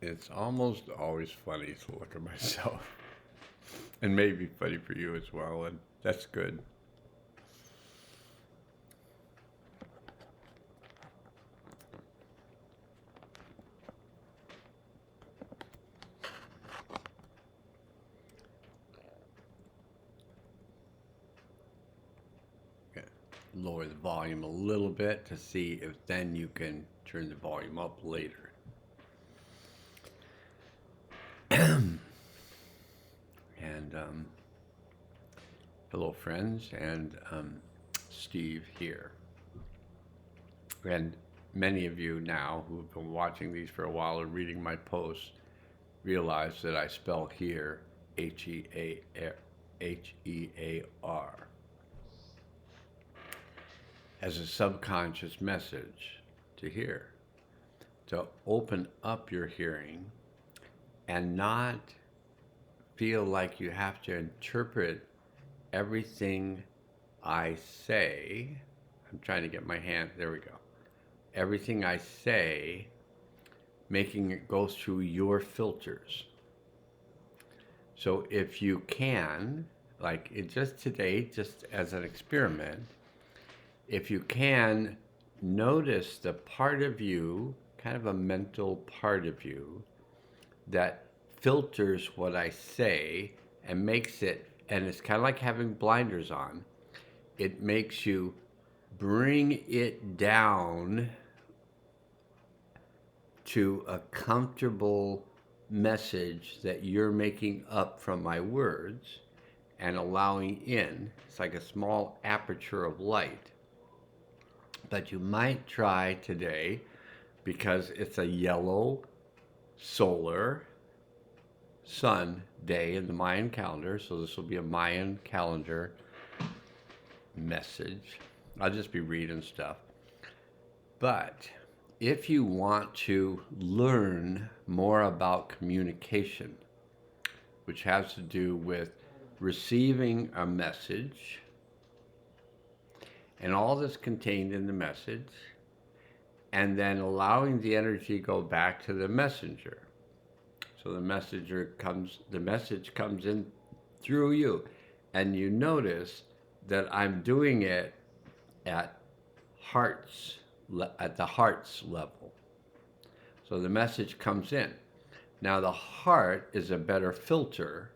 It's almost always funny to look at myself, and maybe funny for you as well, and that's good. Lower the volume a little bit to see if then you can turn the volume up later. And hello, friends, and Steve here. And many of you now who have been watching these for a while or reading my posts realize that I spell here H-E-A-R as a subconscious message to hear, to open up your hearing and not feel like you have to interpret everything I say. I'm trying to get my hand, there we go. Everything I say, making it go through your filters. So if you can, like just today, just as an experiment, if you can notice the part of you, kind of a mental part of you, that filters what I say and makes it, and it's kind of like having blinders on, it makes you bring it down to a comfortable message that you're making up from my words and allowing in. It's like a small aperture of light. But you might try today, because it's a yellow solar sun day in the Mayan calendar, so this will be a Mayan calendar message. I'll just be reading stuff. But if you want to learn more about communication, which has to do with receiving a message and all that's contained in the message, and then allowing the energy to go back to the messenger. So the message comes in through you, and you notice that I'm doing it at the heart's level. So the message comes in. Now the heart is a better filter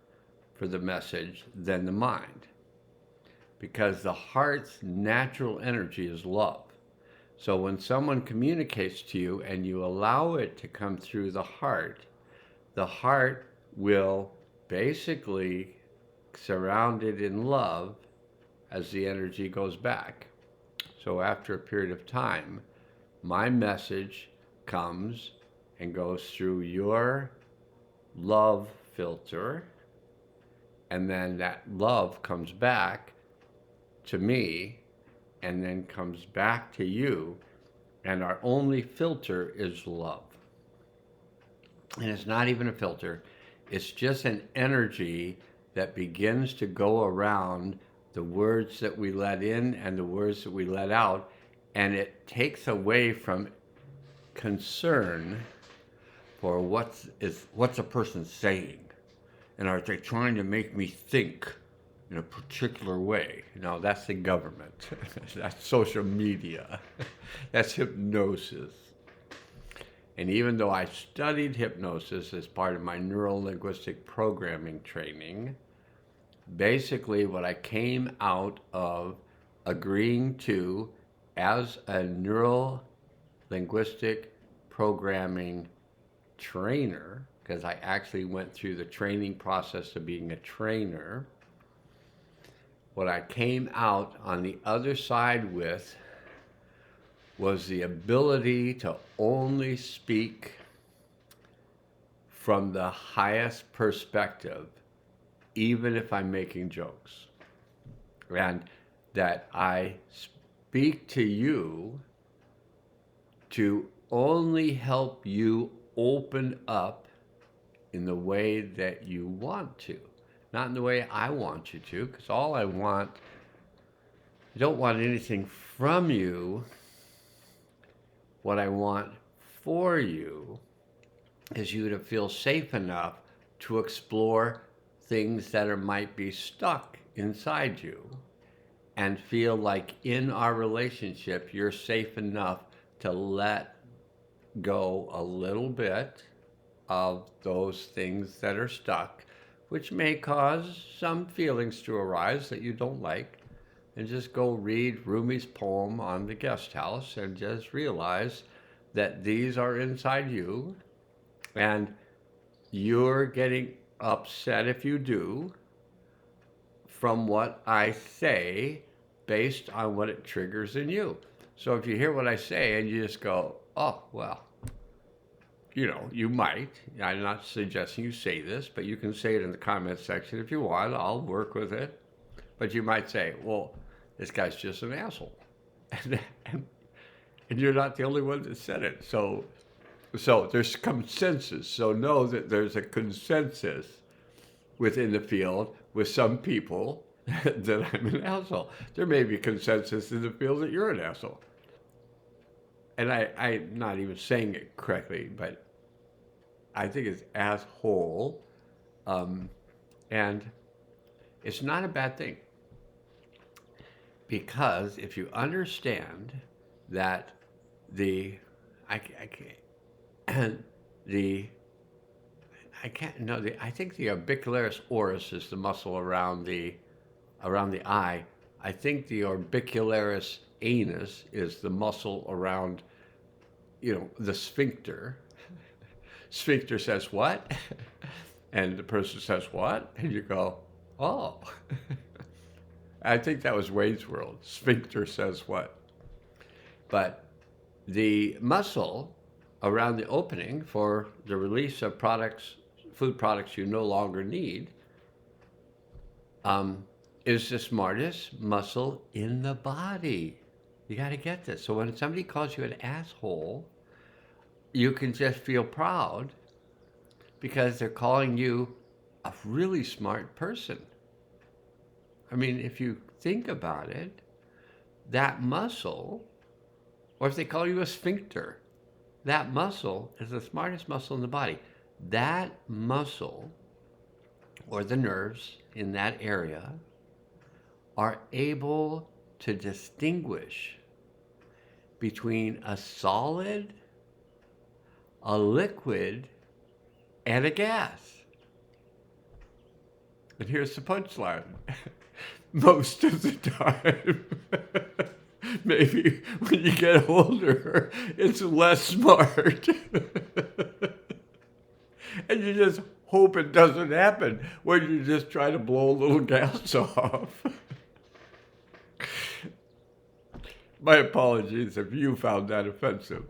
for the message than the mind, because the heart's natural energy is love. So when someone communicates to you and you allow it to come through the heart will basically surround it in love as the energy goes back. So after a period of time, my message comes and goes through your love filter, and then that love comes back to me and then comes back to you, and our only filter is love. And it's not even a filter, it's just an energy that begins to go around the words that we let in and the words that we let out, and it takes away from concern for what's a person saying, and are they trying to make me think in a particular way. No, that's the government. That's social media. That's hypnosis. And even though I studied hypnosis as part of my neuro-linguistic programming training, basically what I came out of agreeing to as a neuro-linguistic programming trainer, because I actually went through the training process of being a trainer, what I came out on the other side with was the ability to only speak from the highest perspective, even if I'm making jokes. And that I speak to you to only help you open up in the way that you want to. Not in the way I want you to, because I don't want anything from you. What I want for you is you to feel safe enough to explore things that might be stuck inside you, and feel like in our relationship you're safe enough to let go a little bit of those things that are stuck, which may cause some feelings to arise that you don't like. And just go read Rumi's poem on the guest house and just realize that these are inside you, and you're getting upset if you do from what I say based on what it triggers in you. So if you hear what I say and you just go, oh, well, you might. I'm not suggesting you say this, but you can say it in the comments section if you want. I'll work with it. But you might say, well, this guy's just an asshole. And you're not the only one that said it. So there's consensus. So know that there's a consensus within the field with some people that I'm an asshole. There may be consensus in the field that you're an asshole. And I'm not even saying it correctly, but I think it's asshole. And it's not a bad thing. Because if you understand that I think the orbicularis oris is the muscle around the eye. I think the orbicularis anus is the muscle around, the sphincter. Sphincter says what? And the person says what? And you go, oh. I think that was Wayne's World. Sphincter says what? But the muscle around the opening for the release of food products you no longer need, is the smartest muscle in the body. You got to get this. So when somebody calls you an asshole, you can just feel proud because they're calling you a really smart person. I mean, if you think about it, that muscle, or if they call you a sphincter, that muscle is the smartest muscle in the body. That muscle, or the nerves in that area, are able to distinguish between a solid, a liquid, and a gas. And here's the punchline. Most of the time, maybe when you get older, it's less smart. And you just hope it doesn't happen when you just try to blow a little gas off. My apologies if you found that offensive.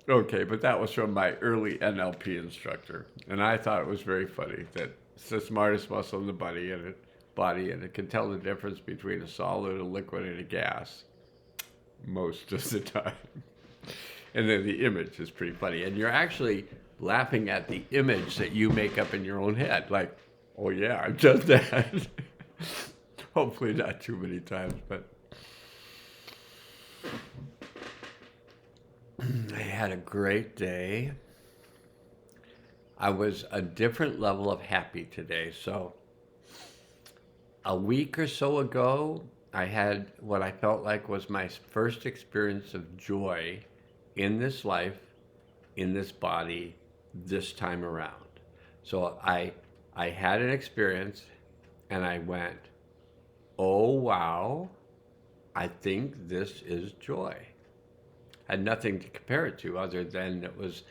Okay, but that was from my early NLP instructor. And I thought it was very funny that it's the smartest muscle in the body, and it can tell the difference between a solid, a liquid, and a gas most of the time. And then the image is pretty funny. And you're actually laughing at the image that you make up in your own head. Like, oh yeah, I've done that. Hopefully not too many times, but I had a great day. I was a different level of happy today. So a week or so ago, I had what I felt like was my first experience of joy in this life, in this body, this time around. So I had an experience and I went, oh wow, I think this is joy. I had nothing to compare it to other than it was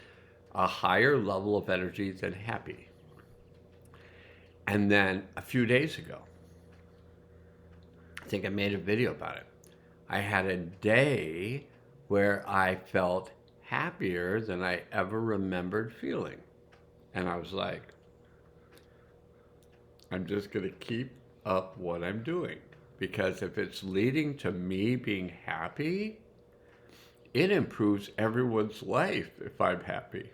a higher level of energy than happy. And then a few days ago, I think I made a video about it. I had a day where I felt happier than I ever remembered feeling. And I was like, I'm just going to keep up what I'm doing. Because if it's leading to me being happy, it improves everyone's life if I'm happy.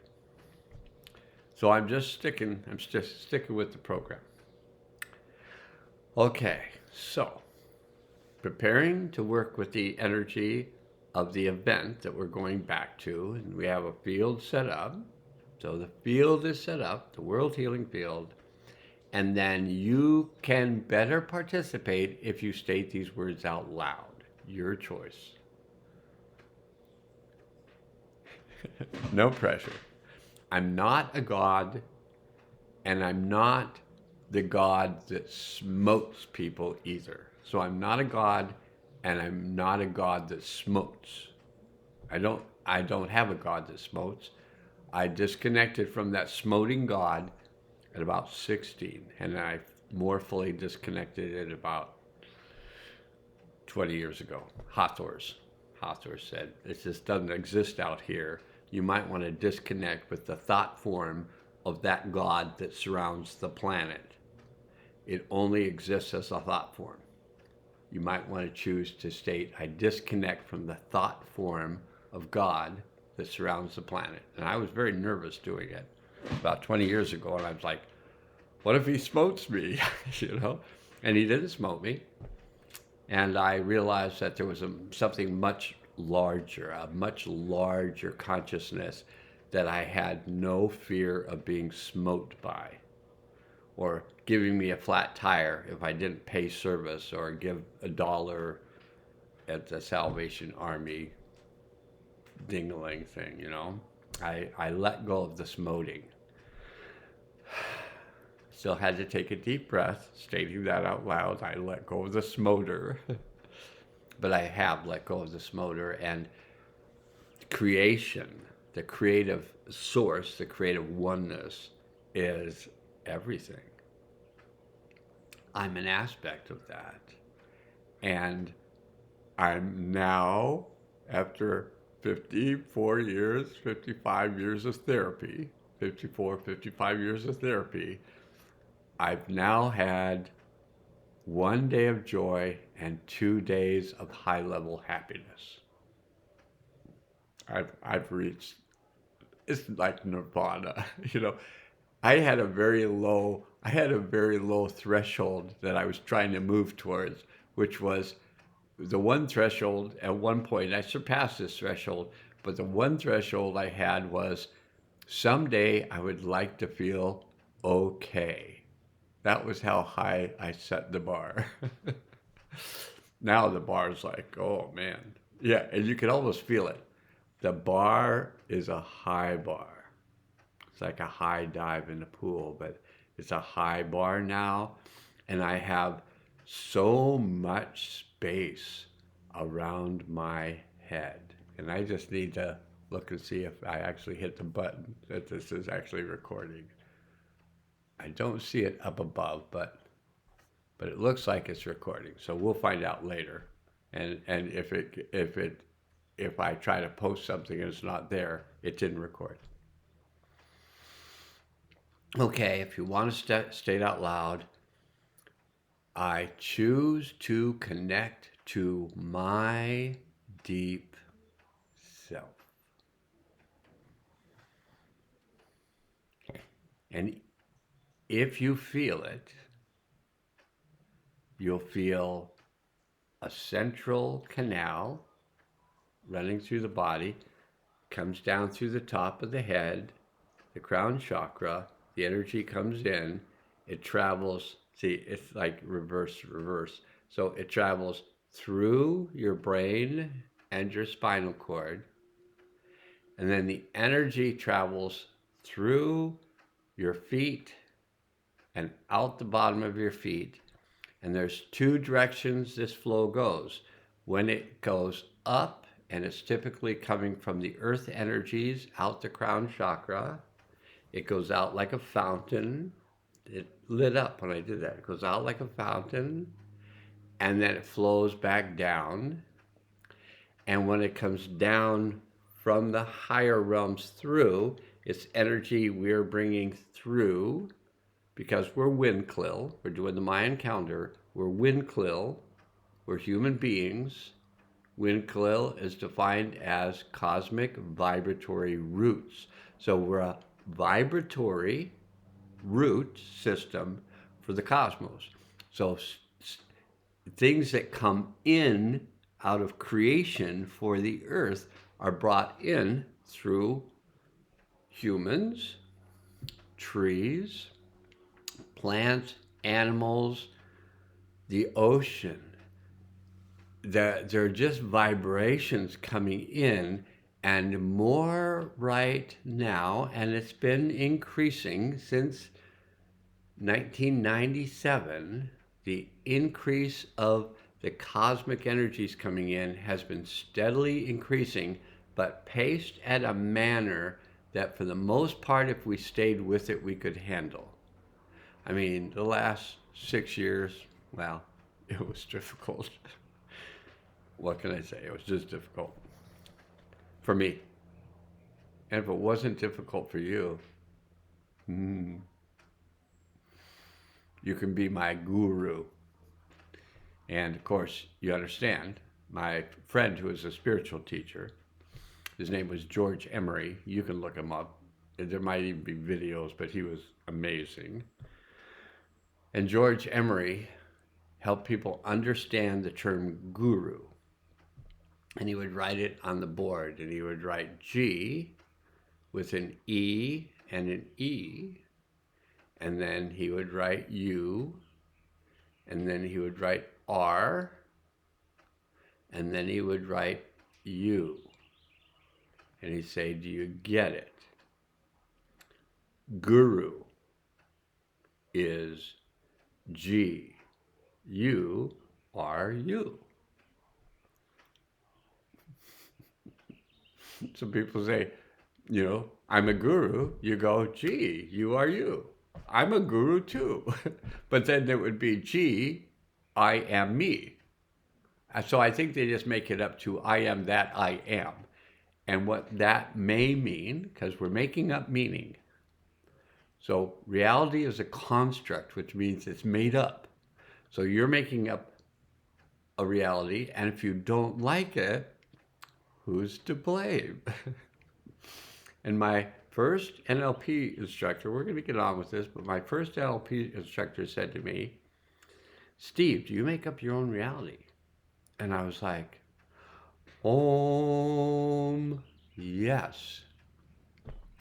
So I'm just sticking with the program. Okay, so preparing to work with the energy of the event that we're going back to, and we have a field set up. So the field is set up, the world healing field, and then you can better participate if you state these words out loud. Your choice. No pressure. I'm not a god, and I'm not the god that smotes people either. So I'm not a god, and I'm not a god that smotes. I don't have a god that smotes. I disconnected from that smoting god at about 16, and I more fully disconnected it about 20 years ago. Hathor said, it just doesn't exist out here. You might want to disconnect with the thought form of that God that surrounds the planet. It only exists as a thought form. You might want to choose to state, I disconnect from the thought form of God that surrounds the planet. And I was very nervous doing it about 20 years ago. And I was like, what if he smotes me? You know? And he didn't smote me. And I realized that there was something much larger, a much larger consciousness that I had no fear of being smote by, or giving me a flat tire if I didn't pay service, or give $1 at the Salvation Army dingling thing, you know? I let go of the smoting. Still had to take a deep breath, stating that out loud. I let go of the smoter. But I have let go of the smoter, and creation, the creative source, the creative oneness is everything. I'm an aspect of that. And I'm now, after 54 years, 55 years of therapy, 55 years of therapy, I've now had 1 day of joy and 2 days of high-level happiness. I've reached, it's like nirvana, you know. I had a very low threshold that I was trying to move towards, which was the one threshold. At one point, I surpassed this threshold, but the one threshold I had was, someday I would like to feel okay. That was how high I set the bar. Now the bar's like, oh man. Yeah, and you can almost feel it. The bar is a high bar. It's like a high dive in the pool, but it's a high bar now. And I have so much space around my head. And I just need to look and see if I actually hit the button that this is actually recording. I don't see it up above, but it looks like it's recording. So we'll find out later. And if I try to post something and it's not there, it didn't record. Okay, if you want to state out loud, I choose to connect to my deep self. And if you feel it, you'll feel a central canal running through the body, comes down through the top of the head, the crown chakra, the energy comes in, it travels, see, it's like reverse. So it travels through your brain and your spinal cord, and then the energy travels through your feet and out the bottom of your feet. And there's two directions this flow goes. When it goes up, and it's typically coming from the earth energies out the crown chakra, it goes out like a fountain. It lit up when I did that. It goes out like a fountain, and then it flows back down. And when it comes down from the higher realms through, it's energy we're bringing through, because we're Windclill. We're doing the Mayan calendar. We're Windclill. We're human beings. Windclill is defined as cosmic vibratory roots. So we're a vibratory root system for the cosmos. So things that come in out of creation for the earth are brought in through humans, trees, plants, animals, the ocean. There are just vibrations coming in, and more right now, and it's been increasing since 1997. The increase of the cosmic energies coming in has been steadily increasing, but paced at a manner that for the most part, if we stayed with it, we could handle. I mean, the last 6 years, well, it was difficult. What can I say? It was just difficult for me. And if it wasn't difficult for you, you can be my guru. And of course, you understand, my friend who is a spiritual teacher, his name was George Emery. You can look him up. There might even be videos, but he was amazing. And George Emery helped people understand the term guru. And he would write it on the board, and he would write G with an E and an E, and then he would write U, and then he would write R, and then he would write U. And he'd say, do you get it? Guru is G, U, R, U. Some people say, I'm a guru. You go, gee, you are you. I'm a guru too. But then it would be, gee, I am me. So I think they just make it up to I am that I am. And what that may mean, because we're making up meaning. So reality is a construct, which means it's made up. So you're making up a reality, and if you don't like it, who's to blame? And my first NLP instructor, we're going to get on with this, but my first NLP instructor said to me, Steve, do you make up your own reality? And I was like, yes.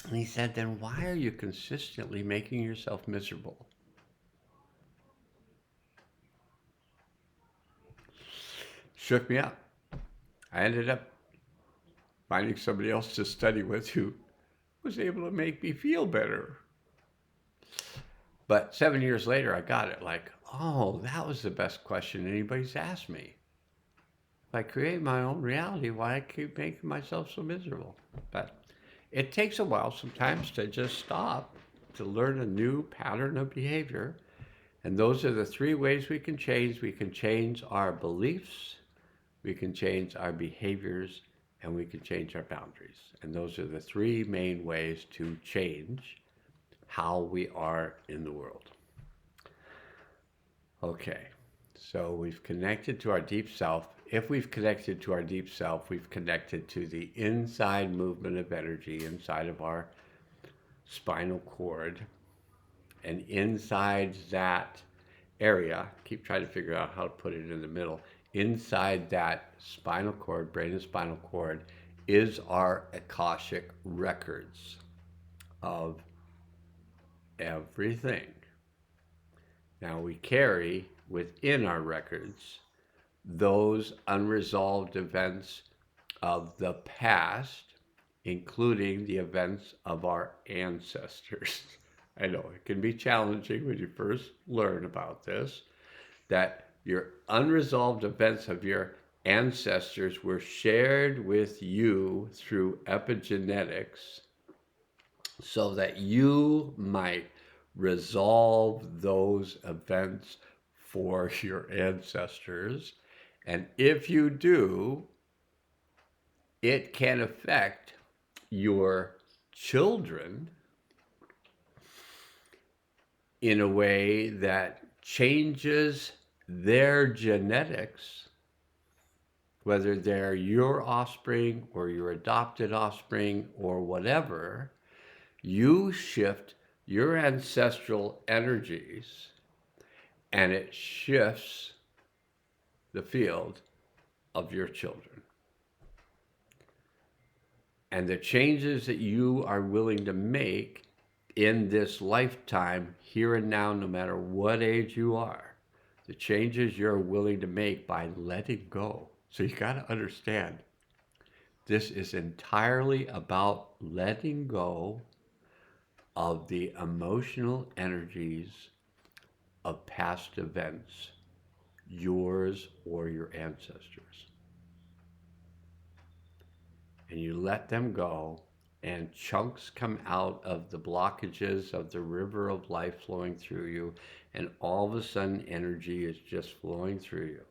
And he said, then why are you consistently making yourself miserable? Shook me up. I ended up finding somebody else to study with who was able to make me feel better. But 7 years later, I got it. Like, oh, that was the best question anybody's asked me. If I create my own reality, why I keep making myself so miserable? But it takes a while sometimes to just stop, to learn a new pattern of behavior. And those are the three ways we can change. We can change our beliefs, we can change our behaviors, and we can change our boundaries. And those are the three main ways to change how we are in the world. Okay, so we've connected to our deep self. If we've connected to our deep self, we've connected to the inside movement of energy inside of our spinal cord. And inside that area, keep trying to figure out how to put it in the middle, inside that spinal cord, brain and spinal cord, is our Akashic records of everything. Now we carry within our records those unresolved events of the past, including the events of our ancestors. I know it can be challenging when you first learn about this, that your unresolved events of your ancestors were shared with you through epigenetics so that you might resolve those events for your ancestors. And if you do, it can affect your children in a way that changes their genetics, whether they're your offspring or your adopted offspring or whatever. You shift your ancestral energies and it shifts the field of your children. And the changes that you are willing to make in this lifetime, here and now, no matter what age you are, the changes you're willing to make by letting go. So you got to understand, this is entirely about letting go of the emotional energies of past events, yours or your ancestors. And you let them go, and chunks come out of the blockages of the river of life flowing through you, and all of a sudden energy is just flowing through you.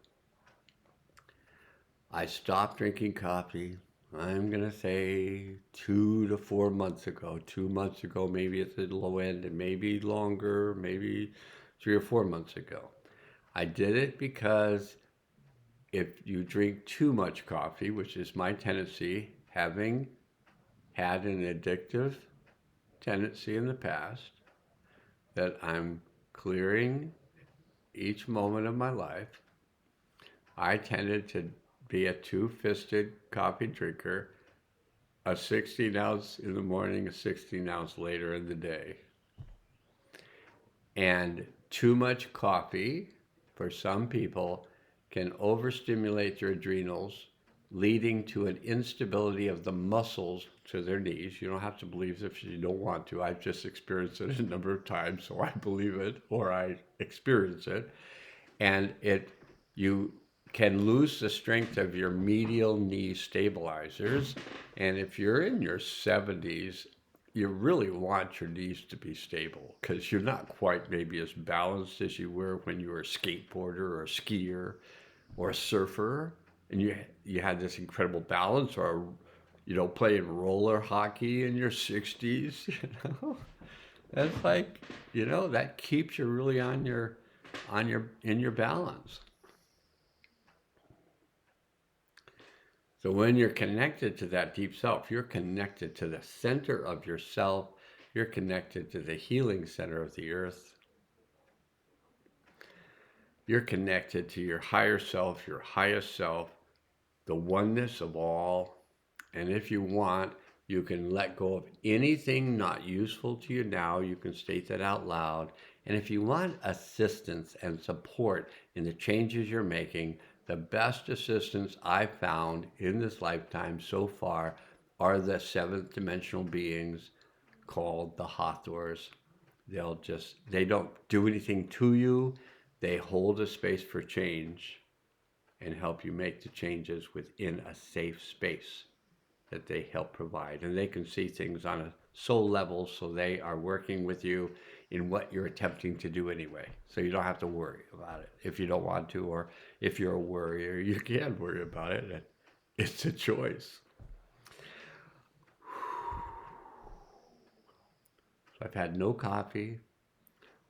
I stopped drinking coffee, I'm going to say 2 to 4 months ago. 2 months ago, maybe at the low end, and maybe longer, maybe 3 or 4 months ago. I did it because if you drink too much coffee, which is my tendency, having had an addictive tendency in the past, that I'm clearing each moment of my life, I tended to be a two-fisted coffee drinker, a 16 ounce in the morning, a 16 ounce later in the day. And too much coffee, for some people, can overstimulate their adrenals, leading to an instability of the muscles to their knees. You don't have to believe it if you don't want to. I've just experienced it a number of times, so I believe it, or I experience it. And you can lose the strength of your medial knee stabilizers. And if you're in your 70s, you really want your knees to be stable, because you're not quite maybe as balanced as you were when you were a skateboarder or a skier or a surfer, and you had this incredible balance, or playing roller hockey in your 60s. That's like, that keeps you really in your balance. So when you're connected to that deep self, you're connected to the center of yourself. You're connected to the healing center of the earth. You're connected to your higher self, your highest self, the oneness of all. And if you want, you can let go of anything not useful to you now. You can state that out loud. And if you want assistance and support in the changes you're making, the best assistance I've found in this lifetime so far are the seventh dimensional beings called the Hathors. They don't do anything to you. They hold a space for change and help you make the changes within a safe space that they help provide. And they can see things on a soul level, so they are working with you in what you're attempting to do anyway. So you don't have to worry about it if you don't want to, or if you're a worrier, you can worry about it. It's a choice. So I've had no coffee,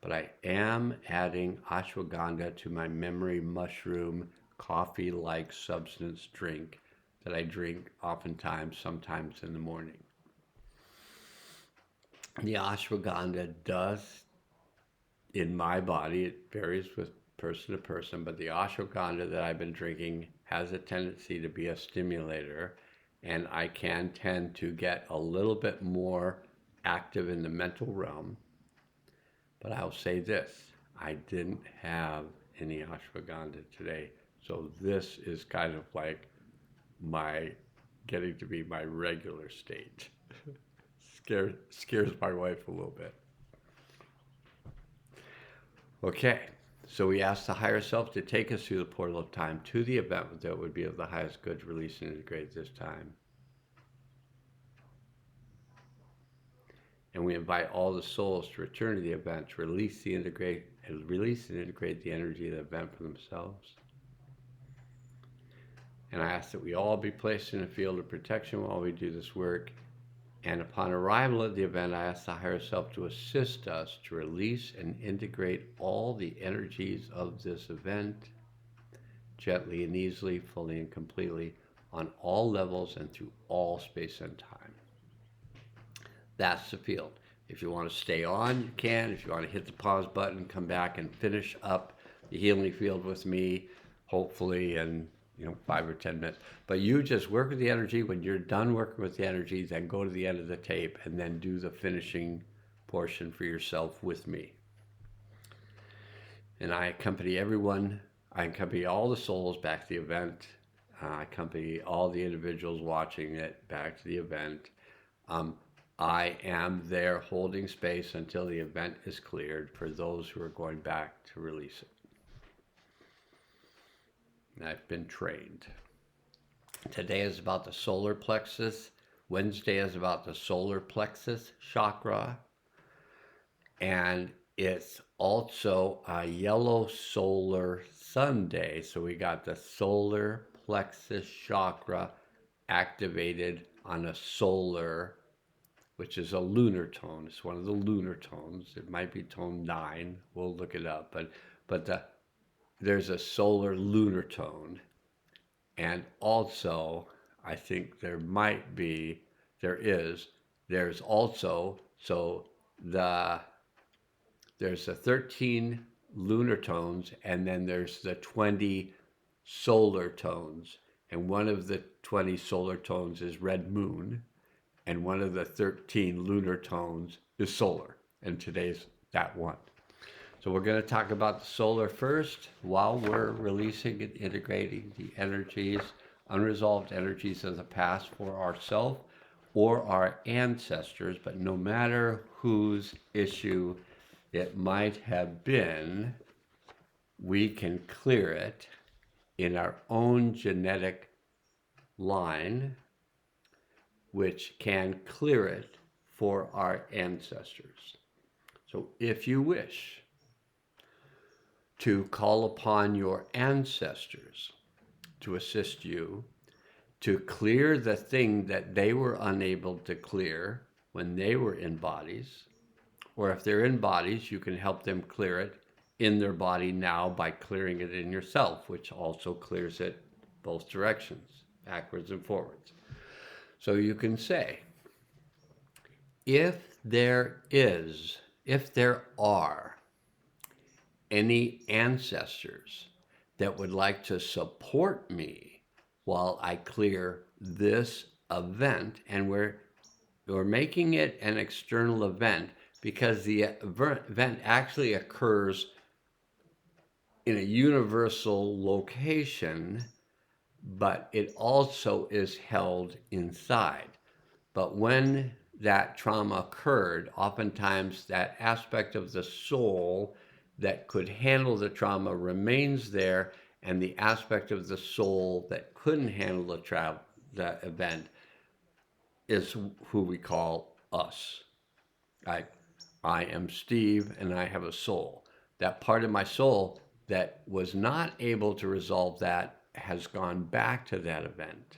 but I am adding ashwagandha to my memory mushroom coffee-like substance drink that I drink oftentimes, sometimes in the morning. The ashwagandha does, in my body, it varies with person to person, but the ashwagandha that I've been drinking has a tendency to be a stimulator, and I can tend to get a little bit more active in the mental realm. But I'll say this, I didn't have any ashwagandha today, so this is kind of like getting to be my regular state. Scares my wife a little bit. Okay, so we ask the higher self to take us through the portal of time to the event that would be of the highest good, release and integrate this time. And we invite all the souls to return to the event, to release and integrate the energy of the event for themselves. And I ask that we all be placed in a field of protection while we do this work. And upon arrival at the event, I ask the higher self to assist us to release and integrate all the energies of this event, gently and easily, fully and completely, on all levels and through all space and time. That's the field. If you want to stay on, you can. If you want to hit the pause button, come back and finish up the healing field with me, hopefully, and 5 or 10 minutes. But you just work with the energy. When you're done working with the energy, then go to the end of the tape and then do the finishing portion for yourself with me. And I accompany everyone. I accompany all the souls back to the event. I accompany all the individuals watching it back to the event. I am there holding space until the event is cleared for those who are going back to release it. And I've been trained. Today is about the solar plexus. Wednesday is about the solar plexus chakra. And it's also a yellow solar Sunday. So we got the solar plexus chakra activated on a solar, which is a lunar tone. It's one of the lunar tones. It might be tone 9. We'll look it up. But there's a solar lunar tone. And also, I think there's also, there's the 13 lunar tones, and then there's the 20 solar tones. And one of the 20 solar tones is red moon, and one of the 13 lunar tones is solar. And today's that one. So we're going to talk about the solar first while we're releasing and integrating the energies, unresolved energies of the past for ourselves or our ancestors. But no matter whose issue it might have been, we can clear it in our own genetic line, which can clear it for our ancestors. So if you wish to call upon your ancestors to assist you to clear the thing that they were unable to clear when they were in bodies, or if they're in bodies, you can help them clear it in their body now by clearing it in yourself, which also clears it both directions, backwards and forwards. So you can say, if there are any ancestors that would like to support me while I clear this event, and we're making it an external event because the event actually occurs in a universal location, but it also is held inside. But when that trauma occurred, oftentimes that aspect of the soul that could handle the trauma remains there, and the aspect of the soul that couldn't handle the event is who we call us. I am Steve, and I have a soul. That part of my soul that was not able to resolve that has gone back to that event.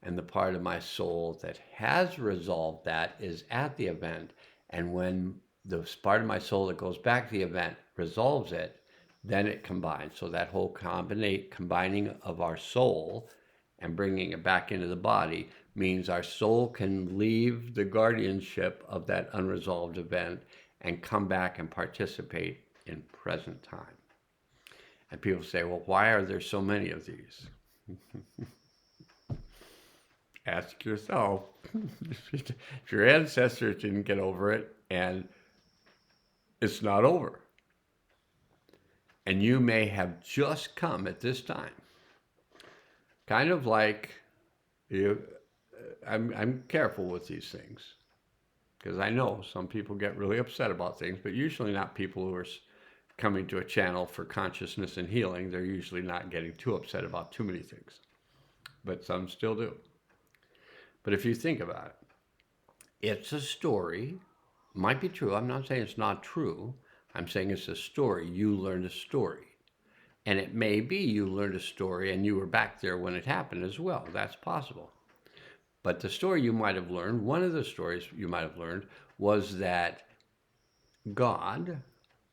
And the part of my soul that has resolved that is at the event. And when the part of my soul that goes back to the event resolves it, then it combines. So that whole combining of our soul and bringing it back into the body means our soul can leave the guardianship of that unresolved event and come back and participate in present time. And people say, well, why are there so many of these? Ask yourself. If your ancestors didn't get over it, and it's not over. And you may have just come at this time. Kind of like, I'm careful with these things, because I know some people get really upset about things, but usually not people who are coming to a channel for consciousness and healing. They're usually not getting too upset about too many things, but some still do. But if you think about it, it's a story. Might be true. I'm not saying it's not true. I'm saying it's a story. You learned a story. And it may be you learned a story and you were back there when it happened as well. That's possible. But the story you might have learned, one of the stories you might have learned, was that God,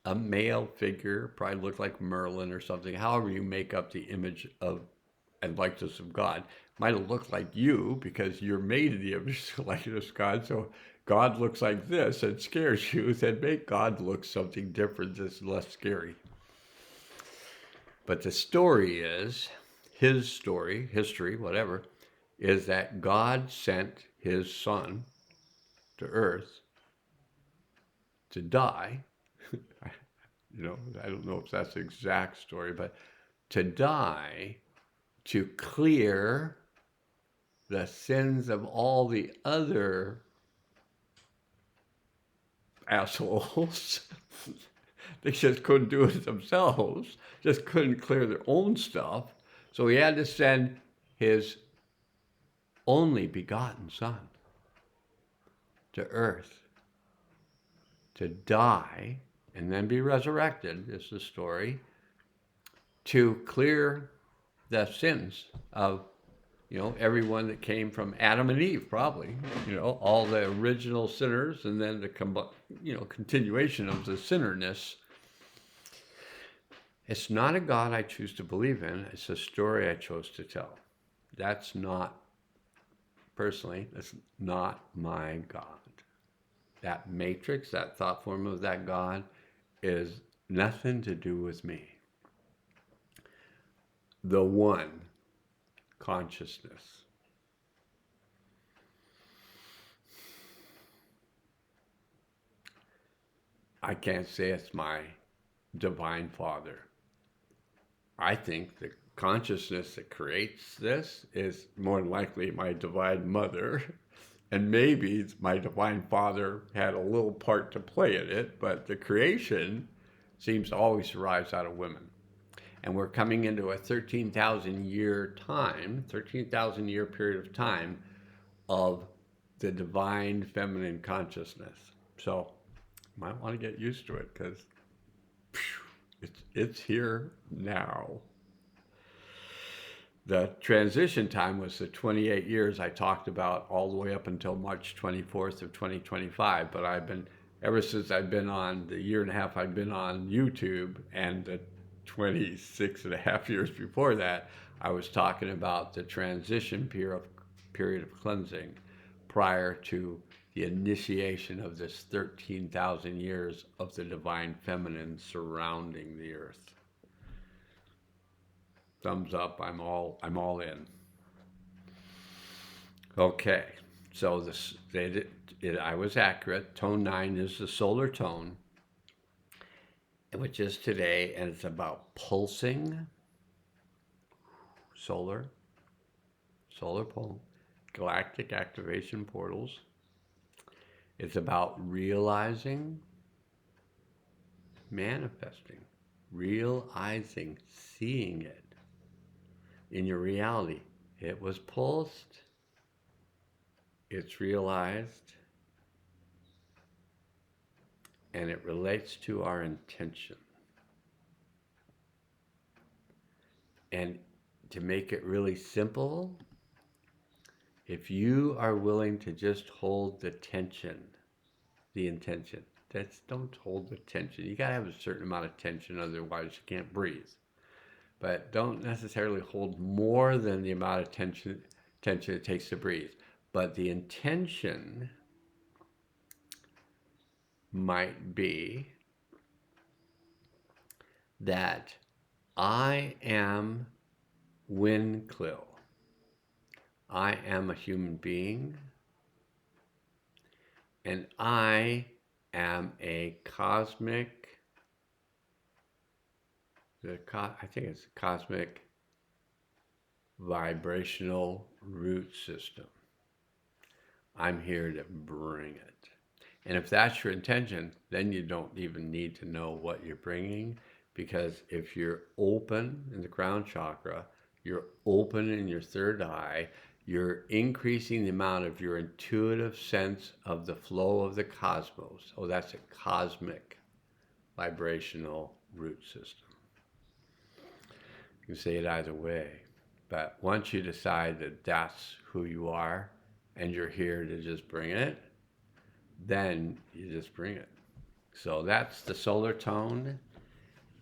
a male figure, probably looked like Merlin or something, however you make up the image of and likeness of God, might have looked like you because you're made in the image and likeness of God. So God looks like this and scares you, then make God look something different that's less scary. But the story is, his story, history, whatever, is that God sent his son to earth to die. I don't know if that's the exact story, but to die to clear the sins of all the other assholes. They just couldn't do it themselves, just couldn't clear their own stuff. So he had to send his only begotten son to earth to die and then be resurrected, is the story, to clear the sins of everyone that came from Adam and Eve, probably, all the original sinners, and then the continuation of the sinnerness. It's not a God I choose to believe in. It's a story I chose to tell. That's not my God. That matrix, that thought form of that God is nothing to do with me. The one consciousness. I can't say it's my divine Father. I think the consciousness that creates this is more than likely my divine mother. And maybe my divine Father had a little part to play in it, but the creation seems to always arise out of women. And we're coming into a 13,000 year period of time of the divine feminine consciousness. So you might want to get used to it, because it's here now. The transition time was the 28 years I talked about, all the way up until March 24th of 2025. But ever since I've been on, the year and a half I've been on YouTube, and the 26 and a half years before that, I was talking about the transition period of cleansing prior to the initiation of this 13,000 years of the divine feminine surrounding the earth. Thumbs up, I'm all in. Okay, so I was accurate. Tone 9 is the solar tone, which is today, and it's about pulsing, solar pole, galactic activation portals. It's about realizing, manifesting, realizing, seeing it in your reality. It was pulsed, it's realized, and it relates to our intention. And to make it really simple, if you are willing to just hold the tension, the intention, don't hold the tension. You got to have a certain amount of tension, otherwise you can't breathe. But don't necessarily hold more than the amount of tension it takes to breathe. But the intention might be that I am Winclill. I am a human being, and I am a cosmic, I think it's a cosmic vibrational root system. I'm here to bring it. And if that's your intention, then you don't even need to know what you're bringing, because if you're open in the crown chakra, you're open in your third eye, you're increasing the amount of your intuitive sense of the flow of the cosmos. So that's a cosmic vibrational root system. You can say it either way. But once you decide that that's who you are and you're here to just bring it, then you just bring it. So that's the solar tone.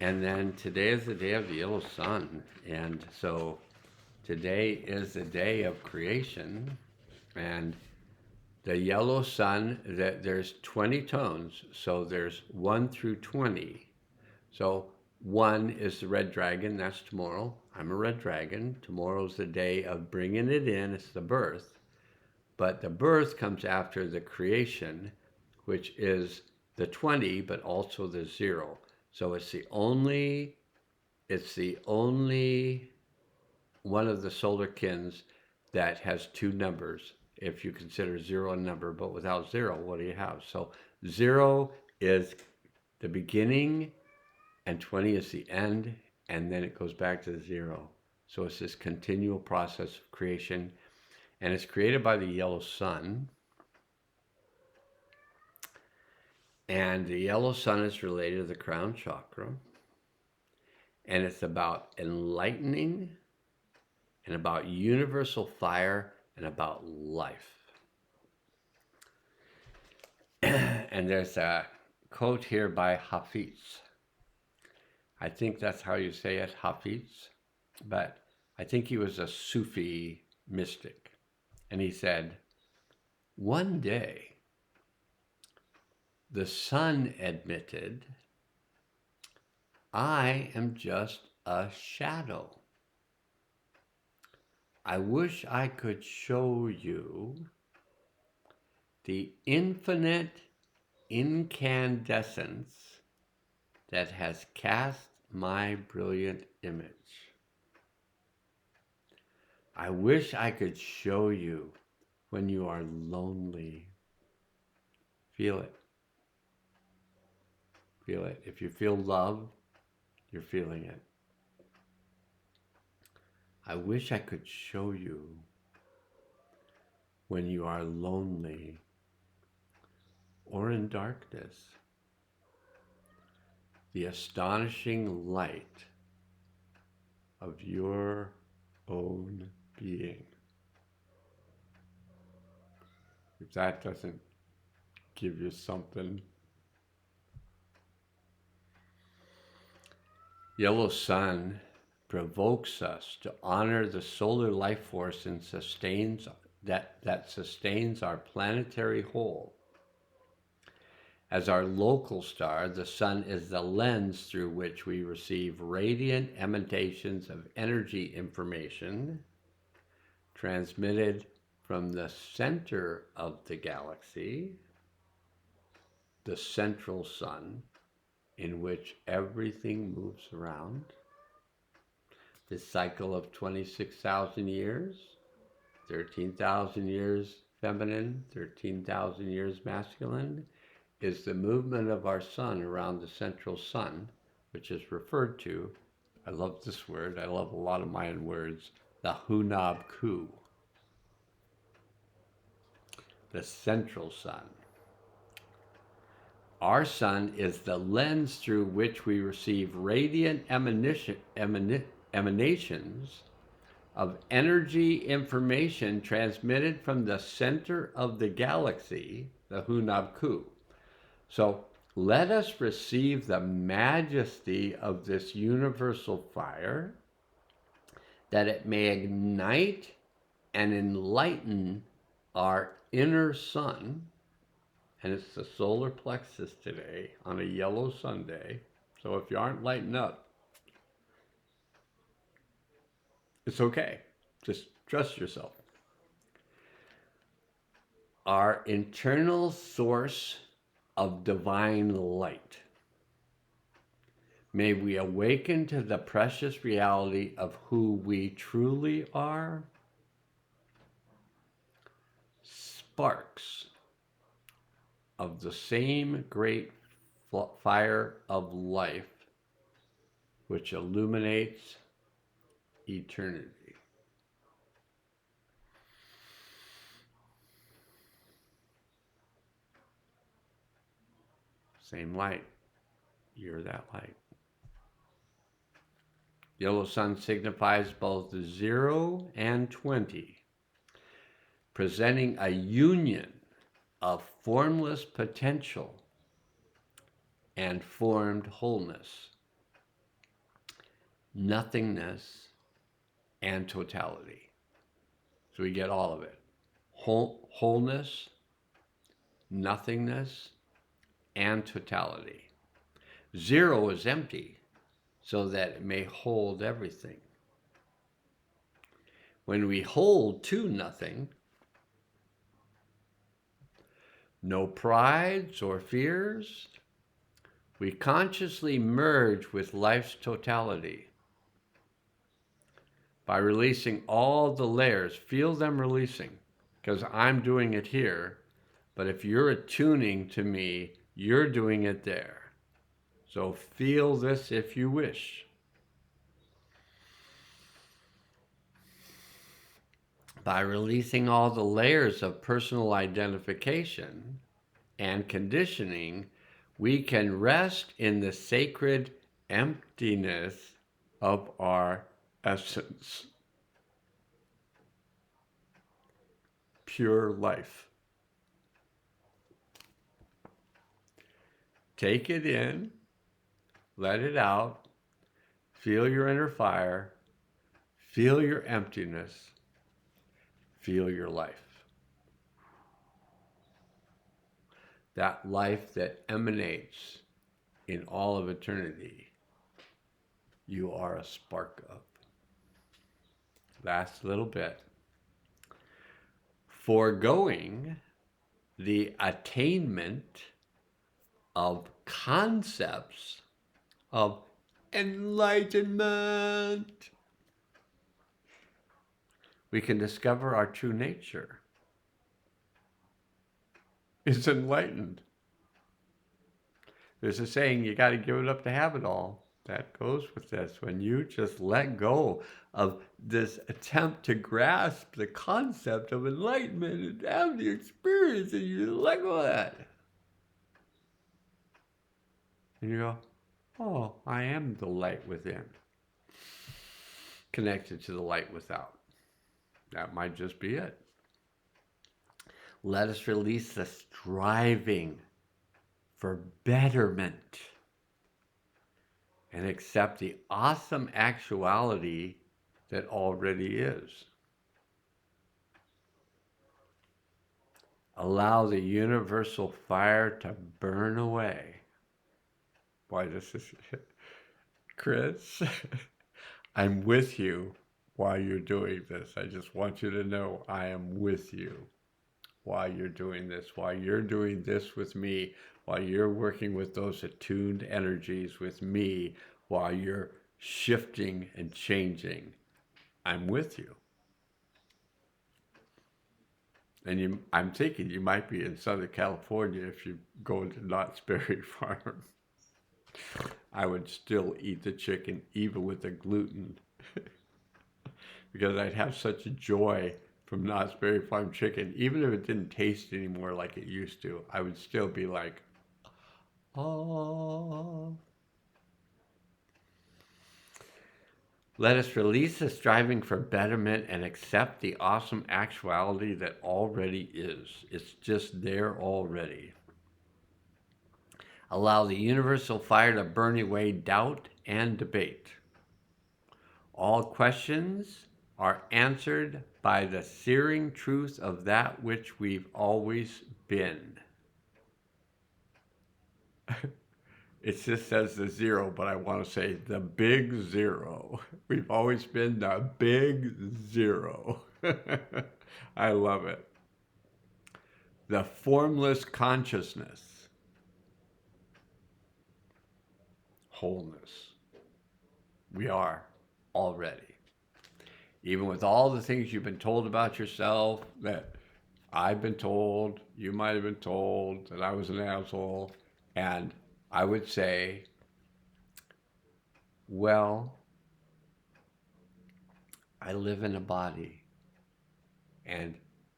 And then today is the day of the yellow sun. And so today is the day of creation, and the yellow sun, there's 20 tones, so there's 1 through 20. So 1 is the red dragon. That's tomorrow. I'm a red dragon. Tomorrow's the day of bringing it in. It's the birth. But the birth comes after the creation, which is the 20, but also the 0. So it's the only one of the solar kins that has 2 numbers, if you consider 0 a number. But without 0, what do you have? So 0 is the beginning, and 20 is the end, and then it goes back to 0. So it's this continual process of creation, and it's created by the yellow sun. And the yellow sun is related to the crown chakra, and it's about enlightening and about universal fire and about life. And there's a quote here by Hafiz. I think that's how you say it, Hafiz. But I think he was a Sufi mystic. And he said, one day, the sun admitted, I am just a shadow. I wish I could show you the infinite incandescence that has cast my brilliant image. I wish I could show you when you are lonely. Feel it. Feel it. If you feel love, you're feeling it. I wish I could show you when you are lonely or in darkness, the astonishing light of your own being. If that doesn't give you something. Yellow sun provokes us to honor the solar life force and sustains our planetary whole. As our local star, the sun is the lens through which we receive radiant emanations of energy information transmitted from the center of the galaxy, the central sun, in which everything moves around. This cycle of 26,000 years, 13,000 years feminine, 13,000 years masculine, is the movement of our sun around the central sun, which is referred to, I love this word, I love a lot of Mayan words, the Hunab ku, the central sun. Our sun is the lens through which we receive radiant emanations of energy information transmitted from the center of the galaxy, the Hunab ku. So let us receive the majesty of this universal fire, that it may ignite and enlighten our inner sun. And it's the solar plexus today on a yellow Sunday. So if you aren't lighting up, it's okay. Just trust yourself. Our internal source of divine light. May we awaken to the precious reality of who we truly are. Sparks of the same great fire of life which illuminates eternity. Same light. You're that light. Yellow sun signifies both 0 and 20, presenting a union of formless potential and formed wholeness, nothingness, and totality. So we get all of it. Wholeness, nothingness, and totality. 0 is empty. so that it may hold everything. When we hold to nothing, no prides or fears, we consciously merge with life's totality. By releasing all the layers, feel them releasing, because I'm doing it here, but if you're attuning to me, you're doing it there. So feel this if you wish. By releasing all the layers of personal identification and conditioning, we can rest in the sacred emptiness of our essence. Pure life. Take it in, let it out, feel your inner fire, feel your emptiness, feel your life. That life that emanates in all of eternity, you are a spark of. Last little bit. Foregoing the attainment of concepts of enlightenment, we can discover our true nature. It's enlightened. There's a saying, you got to give it up to have it all. That goes with this. When you just let go of this attempt to grasp the concept of enlightenment and have the experience, and you let go of that. And you go, oh, I am the light within, connected to the light without. That might just be it. Let us release the striving for betterment and accept the awesome actuality that already is. Allow the universal fire to burn away. Boy, this is, Chris, I'm with you while you're doing this. I just want you to know I am with you while you're doing this, while you're doing this with me, while you're working with those attuned energies with me, while you're shifting and changing. I'm with you. And I'm thinking you might be in Southern California if you go into Knott's Berry Farm. I would still eat the chicken even with the gluten because I'd have such a joy from Knott's Berry Farm chicken. Even if it didn't taste anymore like it used to, I would still be like, oh. Let us release the striving for betterment and accept the awesome actuality that already is. It's just there already. Allow the universal fire to burn away doubt and debate. All questions are answered by the searing truth of that which we've always been. It just says the zero, but I want to say the big zero. We've always been the big zero. I love it. The formless consciousness. Wholeness. We are already. Even with all the things you've been told about yourself, that I've been told, you might have been told that I was an asshole, and I would say, well, I live in a body and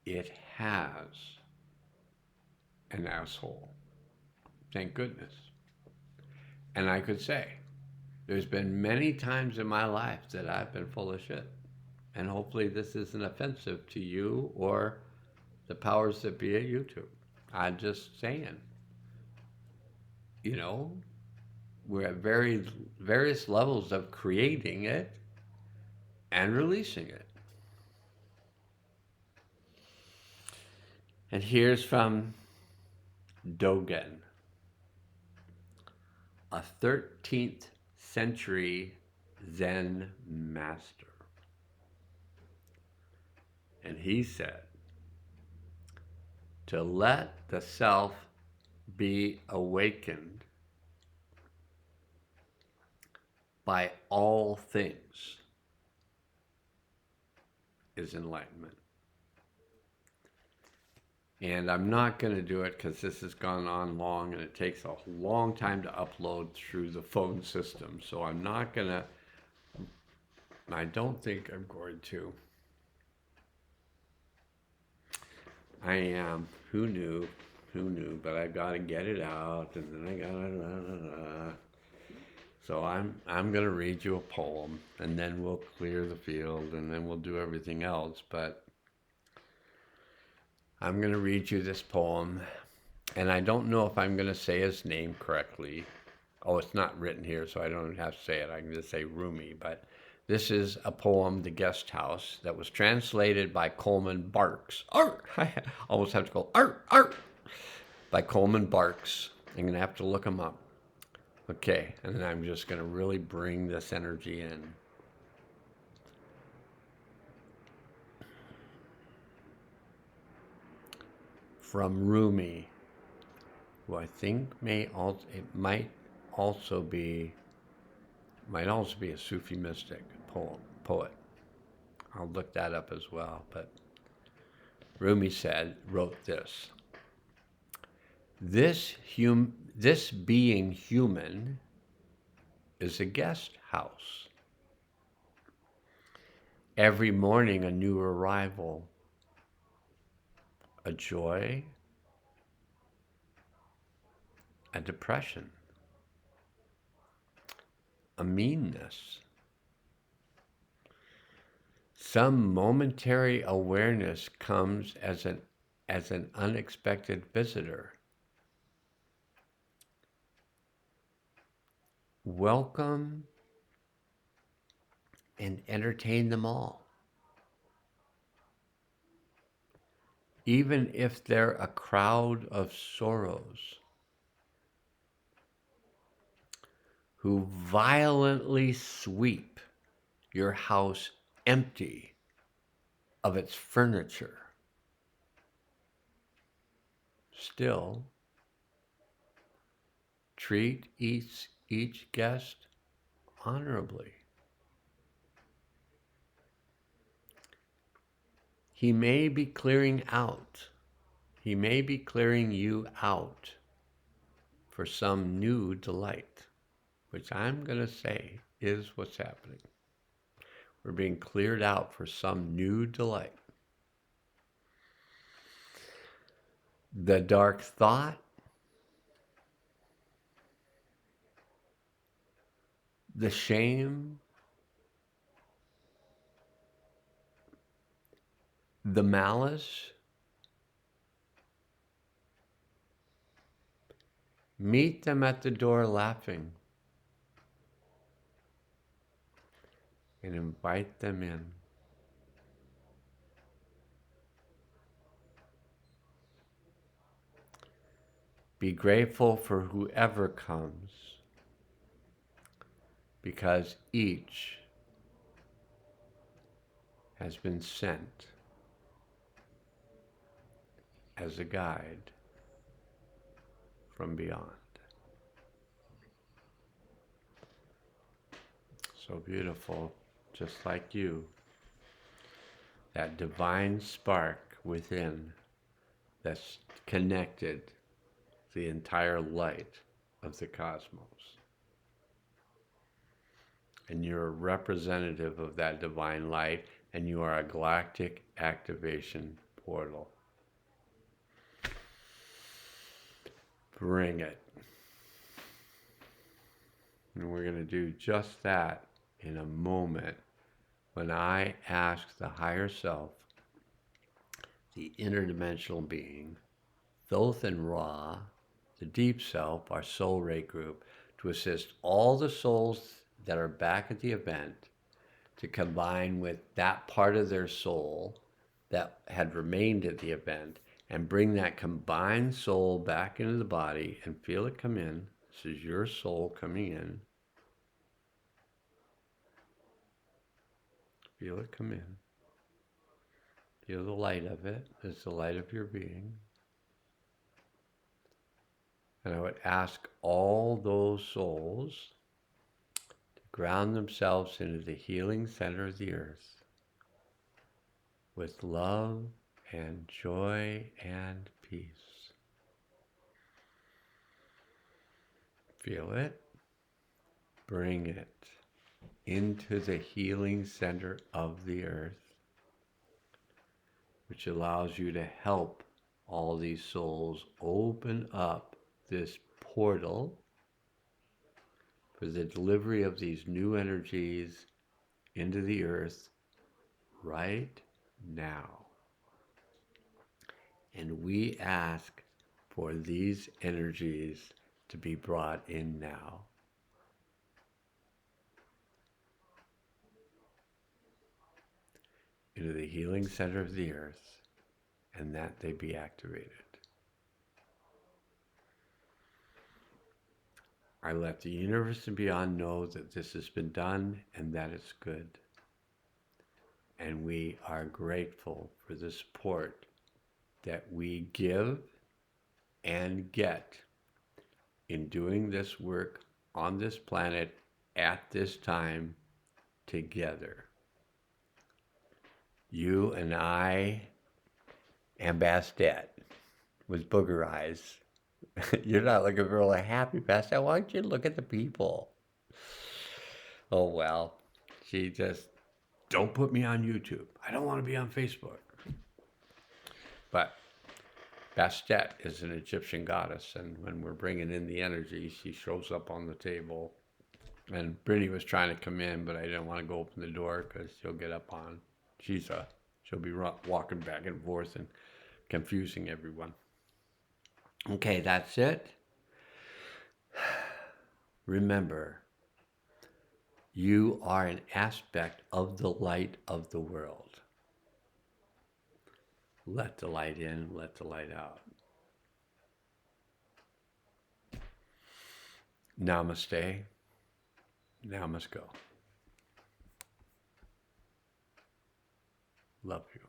it has an asshole. Thank goodness. And I could say, there's been many times in my life that I've been full of shit. And hopefully this isn't offensive to you or the powers that be at YouTube. I'm just saying. You know, we're at various levels of creating it and releasing it. And here's from Dogen, a 13th century Zen master. And he said, to let the self be awakened by all things is enlightenment. And I'm not going to do it because this has gone on long and it takes a long time to upload through the phone system. So I'm not going to, I don't think I'm going to. I am. Who knew? Who knew? But I got to get it out, and then I got to. So I'm going to read you a poem, and then we'll clear the field, and then we'll do everything else. But I'm going to read you this poem, and I don't know if I'm going to say his name correctly. Oh, it's not written here, so I don't have to say it. I can just say Rumi, but this is a poem, The Guest House, that was translated by Coleman Barks. Arr! I almost have to go, arr, arr! By Coleman Barks. I'm going to have to look him up. Okay, and then I'm just going to really bring this energy in. From Rumi, who I think might also be a Sufi mystic poet. I'll look that up as well. But Rumi wrote this. This being human is a guest house. Every morning a new arrival, a joy, a depression, a meanness. Some momentary awareness comes as an unexpected visitor. Welcome and entertain them all. Even if they're a crowd of sorrows who violently sweep your house empty of its furniture. Still, treat each guest honorably. He may be clearing you out for some new delight, which I'm going to say is what's happening. We're being cleared out for some new delight. The dark thought, the shame, the malice, meet them at the door laughing and invite them in. Be grateful for whoever comes, because each has been sent as a guide from beyond. So beautiful, just like you. That divine spark within that's connected the entire light of the cosmos. And you're a representative of that divine light, and you are a galactic activation portal. Bring it. And we're going to do just that in a moment when I ask the higher self, the interdimensional being, Thoth and Ra, the deep self, our soul ray group, to assist all the souls that are back at the event to combine with that part of their soul that had remained at the event and bring that combined soul back into the body and feel it come in. This is your soul coming in. Feel it come in. Feel the light of it. It's the light of your being. And I would ask all those souls to ground themselves into the healing center of the earth with love and joy and peace. Feel it. Bring it into the healing center of the earth, which allows you to help all these souls open up this portal for the delivery of these new energies into the earth right now. And we ask for these energies to be brought in now. Into the healing center of the earth, and that they be activated. I let the universe and beyond know that this has been done and that it's good. And we are grateful for the support that we give and get in doing this work on this planet at this time together. You and I and Bastet with booger eyes. You're not looking really happy, Bastet. Why don't you look at the people? Oh, well. She just, don't put me on YouTube. I don't want to be on Facebook. But Bastet is an Egyptian goddess, and when we're bringing in the energy, she shows up on the table. And Brittany was trying to come in, but I didn't want to go open the door because she'll get up on. She'll be walking back and forth and confusing everyone. Okay, that's it. Remember, you are an aspect of the light of the world. Let the light in, let the light out. Namaste. Now must go. Love you.